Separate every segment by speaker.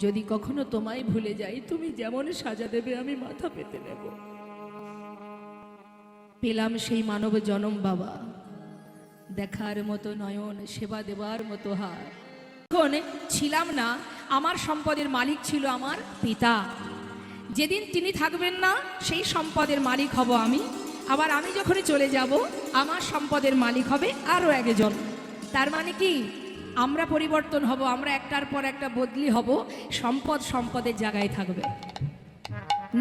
Speaker 1: যদি কখনো তোমায় ভুলে যাই, তুমি যেমন সাজা দেবে আমি মাথা পেতে নেব। পেলাম সেই মানব জনম বাবা, দেখার মতো নয়ন, সেবা দেবার মতো হাত। এখন ছিলাম না, আমার সম্পদের মালিক ছিল আমার পিতা। যেদিন তিনি থাকবেন না, সেই সম্পদের মালিক হব আমি। আবার আমি যখনই চলে যাব, আমার সম্পদের মালিক হবে আরও একজন। তার মানে কি, আমরা পরিবর্তন হব, আমরা একটার পর একটা বদলি হব। সম্পদ সম্পদের জায়গায় থাকবে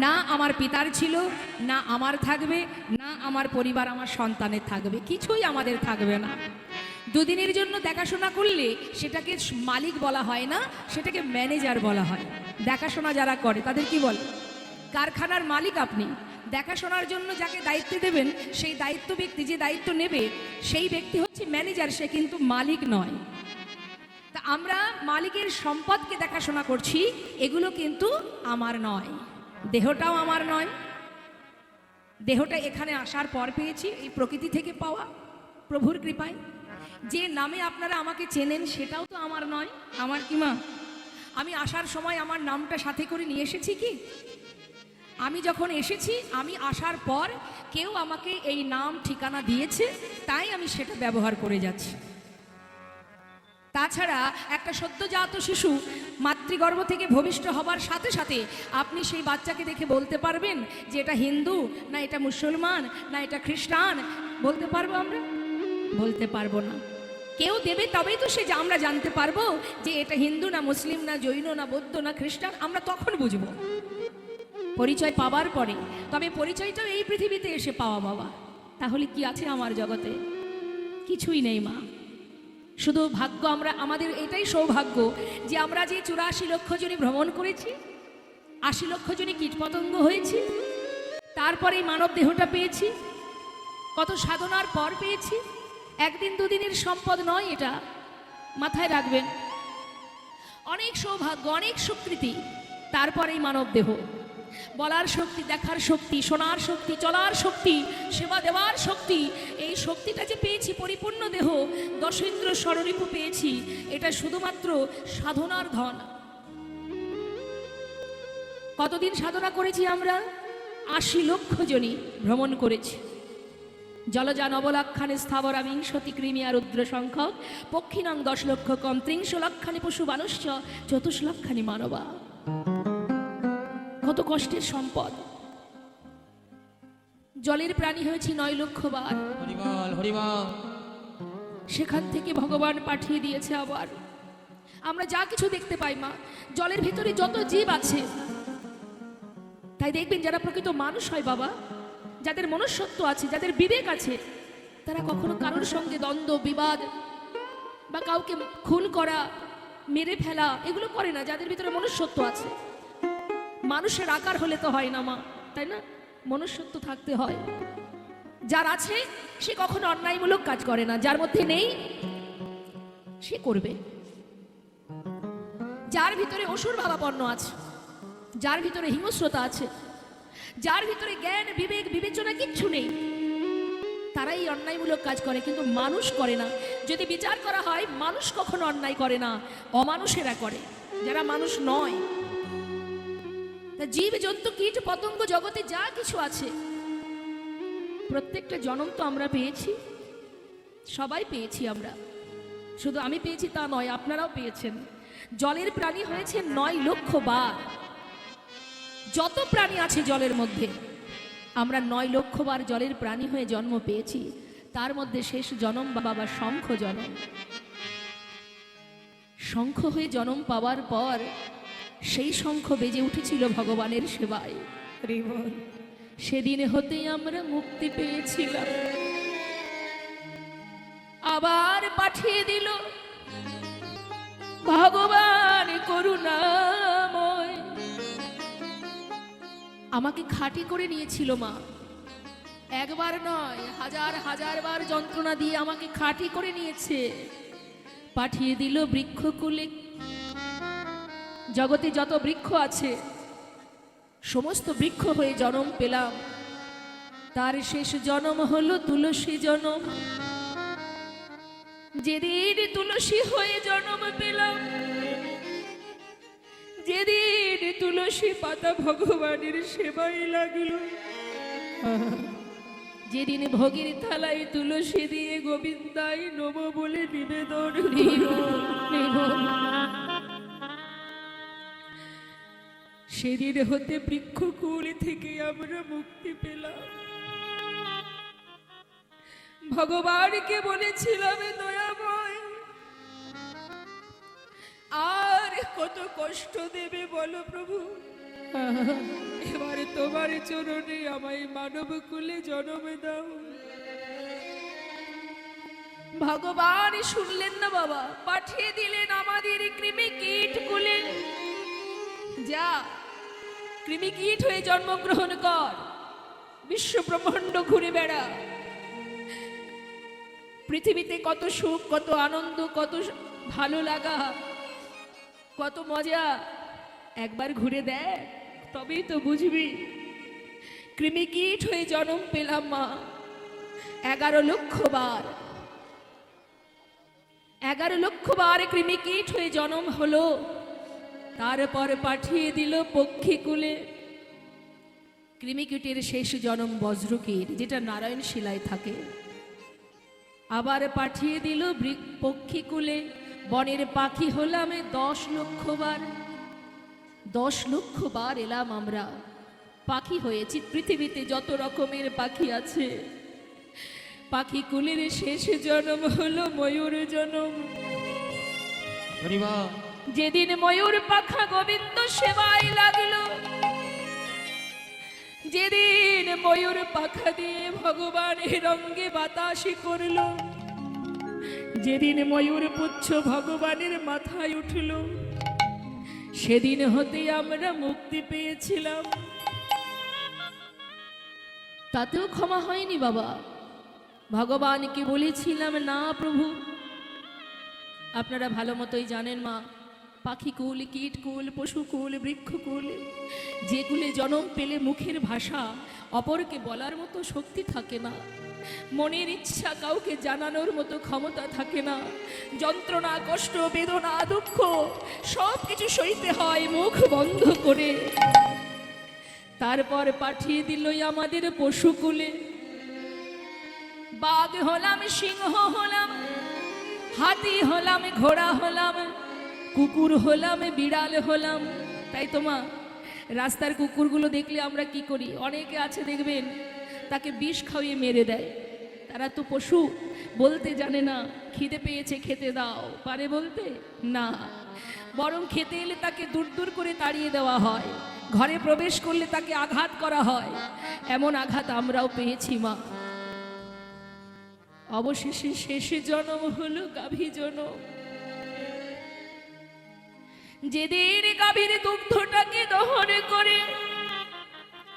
Speaker 1: না, আমার পিতার ছিল না, আমার থাকবে না, আমার পরিবার আমার সন্তানের থাকবে, কিছুই আমাদের থাকবে না। দুদিনের জন্য দেখাশোনা করলে সেটাকে মালিক বলা হয় না, সেটাকে ম্যানেজার বলা হয়। দেখাশোনা যারা করে তাদের কি বলে? কারখানার মালিক আপনি। দেখাশোনার জন্য যাকে দায়িত্ব দেবেন, সেই দায়িত্ব ব্যক্তি যে দায়িত্ব নেবে, সেই ব্যক্তি হচ্ছে ম্যানেজার, সে কিন্তু মালিক নয়। তা আমরা মালিকের সম্পদকে দেখাশোনা করছি, এগুলো কিন্তু আমার নয়। দেহটাও আমার নয়। দেহটা এখানে আসার পর পেয়েছি, এই প্রকৃতি থেকে পাওয়া প্রভুর কৃপায়। যে নামে আপনারা আমাকে চেনেন সেটাও তো আমার নয়। আমার কি মা? আমি আসার সময় আমার নামটা সাথে করে নিয়ে এসেছি কি? আমি যখন এসেছি, আমি আসার পর কেউ আমাকে এই নাম ঠিকানা দিয়েছে, তাই আমি সেটা ব্যবহার করে যাচ্ছি। তাছাড়া একটা সদ্যজাত শিশু মাতৃগর্ভ থেকে ভূমিষ্ঠ হবার সাথে সাথে আপনি সেই বাচ্চাকে দেখে বলতে পারবেন যে এটা হিন্দু না এটা মুসলমান না এটা খ্রিস্টান? বলতে পারবো আমরা? বলতে পারবো না। কেউ দেবে তবেই তো আমরা জানতে পারবো যে এটা হিন্দু না মুসলিম না জৈন না বৌদ্ধ না খ্রিস্টান। আমরা তখন বুঝবো, পরিচয় পাবার পরে। তবে পরিচয়টাও এই পৃথিবীতে এসে পাওয়া বাবা। তাহলে কি আছে আমার জগতে? কিছুই নেই মা, শুধু ভাগ্য। আমাদের এটাই সৌভাগ্য যে আমরা যে 84 লক্ষ জনই ভ্রমণ করেছি, 80 লক্ষ জনই কীটপতঙ্গ হয়েছি, তারপরে এই মানব দেহটা পেয়েছি। কত সাধনার পর পেয়েছি। একদিন দুদিনের সম্পদ নয় এটা, মাথায় রাখবেন। অনেক সৌভাগ্য, অনেক স্বীকৃতি, তারপরে এই মানব দেহ। বলার শক্তি, দেখার শক্তি, শোনার শক্তি, চলার শক্তি, সেবা দেওয়ার শক্তি, এই শক্তিটা যে পেয়েছি, পরিপূর্ণ দেহ, দশেন্দ্র স্বরূপ পেয়েছি, এটা শুধুমাত্র সাধনার ধন। কতদিন সাধনা করেছি আমরা? 80 লক্ষ জনই ভ্রমণ করেছি। জলজা নবলাক্ষানে স্থাবরা বিংশতি কৃমিয়া রুদ্র সংখ্যক পক্ষিণাং 10 লক্ষ কম 30 লক্ষানি পশু মানুষ্য 24 লক্ষানি মানবা। কত কষ্টের সম্পদ। জলের প্রাণী হয়েছি 9 লক্ষ বার।
Speaker 2: হরিবল হরিবল।
Speaker 1: সেখান থেকে ভগবান পাঠিয়ে দিয়েছে আবার। আমরা যা কিছু দেখতে পাই মা, জলের ভিতরে যত জীব আছে, তাই দেখবেন যারা প্রকৃত মানুষ হয় বাবা, যাদের মনুষ্যত্ব আছে, যাদের বিবেক আছে, তারা কখনো কারোর সঙ্গে দ্বন্দ্ব বিবাদ বা কাউকে খুন করা, মেরে ফেলা এগুলো করে না। যাদের ভিতরে মনুষ্যত্ব আছে। মানুষের আকার হলে তো হয় না মা, তাই না? মনুষ্যত্ব থাকতে হয়। যার আছে সে কখনো অন্যায়মূলক কাজ করে না, যার মধ্যে নেই সে করবে। যার ভিতরে অসুর ভাবাপন্ন আছে, যার ভিতরে হিংস্রতা আছে, যার ভিতরে জ্ঞান বিবেক বিবেচনা কিচ্ছু নেই, তারাই অন্যায়মূলক কাজ করে, কিন্তু মানুষ করে না। যদি বিচার করা হয়, মানুষ কখনো অন্যায় করে না, অমানুষেরা করে, যারা মানুষ নয়। জীব জন্তু কীট পতঙ্গ জগতে যা কিছু আছে, প্রত্যেকটা জন্ম তো আমরা পেয়েছি, সবাই পেয়েছি আমরা। শুধু আমি পেয়েছি তা নয়, আপনারাও পেয়েছেন। জলের প্রাণী হয়েছে 9 লক্ষ বার। যত প্রাণী আছে জলের মধ্যে, আমরা 9 লক্ষ বার জলের প্রাণী হয়ে জন্ম পেয়েছি। তার মধ্যে শেষ জন্ম বাবা শঙ্খ জন্ম। শঙ্খ হয়ে জন্ম পাওয়ার পর সেই শঙ্খ বেজে উঠেছিল ভগবানের সেবায়। সেদিন হতেই আমরা মুক্তি পেয়েছিলাম। আবার পাঠিয়ে দিল ভগবান করুণাময়। আমাকে খাঁটি করে নিয়েছিল মা, একবার নয়, হাজার হাজার বার যন্ত্রণা দিয়ে আমাকে খাঁটি করে নিয়েছে। পাঠিয়ে দিল বৃক্ষকুলে। জগতে যত বৃক্ষ আছে সমস্ত বৃক্ষ হয়ে জন্ম পেলাম। তার শেষ জন্ম হলো তুলসী জন্ম। যেদিন তুলসী হয়ে জন্ম পেলাম, যে তুলসী পাতা ভগবানের সেবায় লাগলো, যেদিন ভোগের থালায় তুলসী দিয়ে গোবিন্দাই নমো বলে নিবেদন সেদিন হতে বৃক্ষকুল থেকে আমরা মুক্তি পেলাম। ভগবানকে বলেছিলাম, দয়াময় আর কত কষ্ট দেবে বলো প্রভু, এবারে তোমার চরণে আমায় মানব কুলে জন্ম দাও। ভগবান শুনলেন না বাবা, পাঠিয়ে দিলেন আমাদের কৃমি কীট কুলে, যা কৃমি কীট হয়ে জন্মগ্রহণ কর, বিশ্ব ব্রহ্মাণ্ড ঘুরে বেড়া। পৃথিবীতে কত সুখ, কত আনন্দ, কত ভালো লাগা, কত মজা, একবার ঘুরে দেখ তবেই তো বুঝবি। কৃমি কীট হয়ে জন্ম পেলাম মা 11 লক্ষ বার, 11 লক্ষ বার কৃমি কীট হয়ে জন্ম হলো। তারপর পাঠিয়ে দিল পক্ষীকুলে। কৃমিকীটের শেষ জন্ম বজ্রকীট, যেটা নারায়ণ শিলায় থাকে। আবার পাঠিয়ে দিল পক্ষীকুলে। বনের পাখি হলাম 10 লক্ষ বার, 10 লক্ষ বার এলাম আমরা, পাখি হয়েছি। পৃথিবীতে যত রকমের পাখি আছে, পাখি কুলের শেষ জন্ম হলো ময়ূর জন্ম। যেদিন ময়ূর পাখা গোবিন্দ সেবায় লাগলো, যেদিন ময়ূর পাখা দিয়ে ভগবানের রঙ্গে বাতাসি করলো, যেদিন ময়ূর পুচ্ছ ভগবানের মাথায় উঠল, সেদিন হতে আমরা মুক্তি পেয়েছিলাম। তাতেও ক্ষমা হয়নি বাবা। ভগবানকে বলেছিলাম, না প্রভু, আপনারা ভালো মতোই জানেন মা, পাখিকুল, কীটকুল, পশুকুল, বৃক্ষকুল, যে কুলে জন্ম পেলে মুখের ভাষা অপরকে বলার মতো শক্তি থাকে না, মনের ইচ্ছা কাউকে জানানোর মতো ক্ষমতা থাকে না, যন্ত্রণা, কষ্ট, বেদনা, দুঃখ সব কিছু সইতে হয় মুখ বন্ধ করে। তারপর পাঠিয়ে দিল আমাদের পশুকুলে। বাঘ হলাম, সিংহ হলাম, হাতি হলাম, ঘোড়া হলাম, কুকুর হলাম, বিড়াল হলাম। তাই তো মা, রাস্তার কুকুরগুলো দেখলে আমরা কি করি? অনেকে আছে দেখবেন তাকে বিষ খাইয়ে মেরে দেয়। তারা তো পশু, বলতে জানে না খিদে পেয়েছে খেতে দাও, পারে বলতে না। বরং খেতে এলে তাকে দূর দূর করে তাড়িয়ে দেওয়া হয়, ঘরে প্রবেশ করলে তাকে আঘাত করা হয়। এমন আঘাত আমরাও পেয়েছি মা। অবশেষে শেষে জন্ম হলো গাভী জন্ম। যেদিন গাভীর দুগ্ধটাকে দহন করে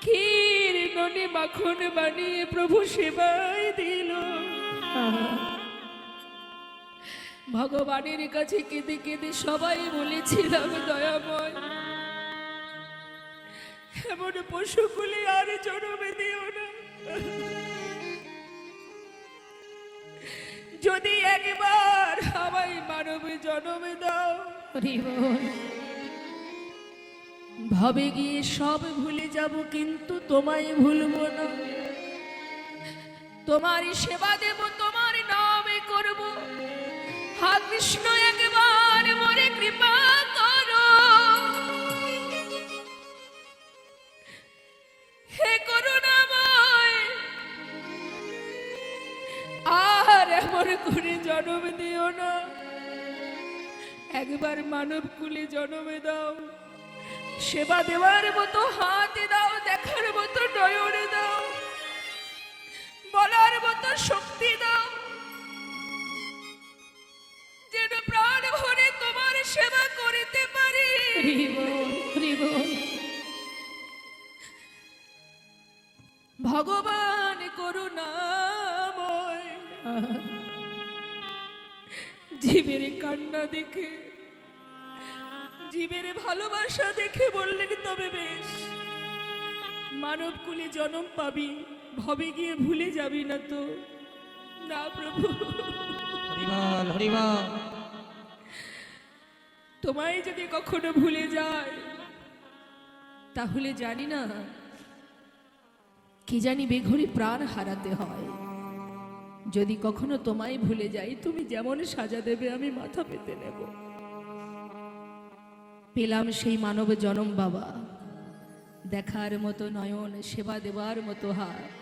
Speaker 1: ক্ষীর ননি মাখন বানিয়ে প্রভু সেবায় দিল, ভগবানের কাছে কেঁদে কেঁদে সবাই বলেছিলাম, দয়াময় এমন পশুকুলে আর জন্মে দিও না। যদি একবার আমায় মানবে জন্মে দাও, ভাবে গিয়ে সব ভুলে যাব, কিন্তু তোমায় ভুলবো না। তোমারই সেবা দেব, তোমার নামে করব। হা কৃষ্ণ একবার মোরে কৃপা করো, হে করুণাময় আর এমন করে জন্ম দিও না। একবার মানব কুলে জন্মে দাও, সেবা দেওয়ার মতো হাত দাও, দেখার মতো নয়ন দাও, বলার মতো শক্তি দাও, যেন প্রাণ ভরে তোমার সেবা করিতে পারি। ভগবান করুণাময় জীবের কান্না দেখে, জীবের ভালোবাসা দেখে বললেন, তবে বেশ মানব কুলে জন্ম পাবি, ভবে গিয়ে ভুলে যাবি না তো? না প্রভু, তোমায় যদি কখনো ভুলে যায় তাহলে জানি না কি জানি বেঘরে প্রাণ হারাতে হয়। যদি কখনো তোমায় ভুলে যাই, তুমি যেমন সাজা দেবে আমি মাথা পেতে নেব। পেলাম সেই মানব জনম বাবা, দেখার মতো নয়ন, সেবা দেবার মতো হাত।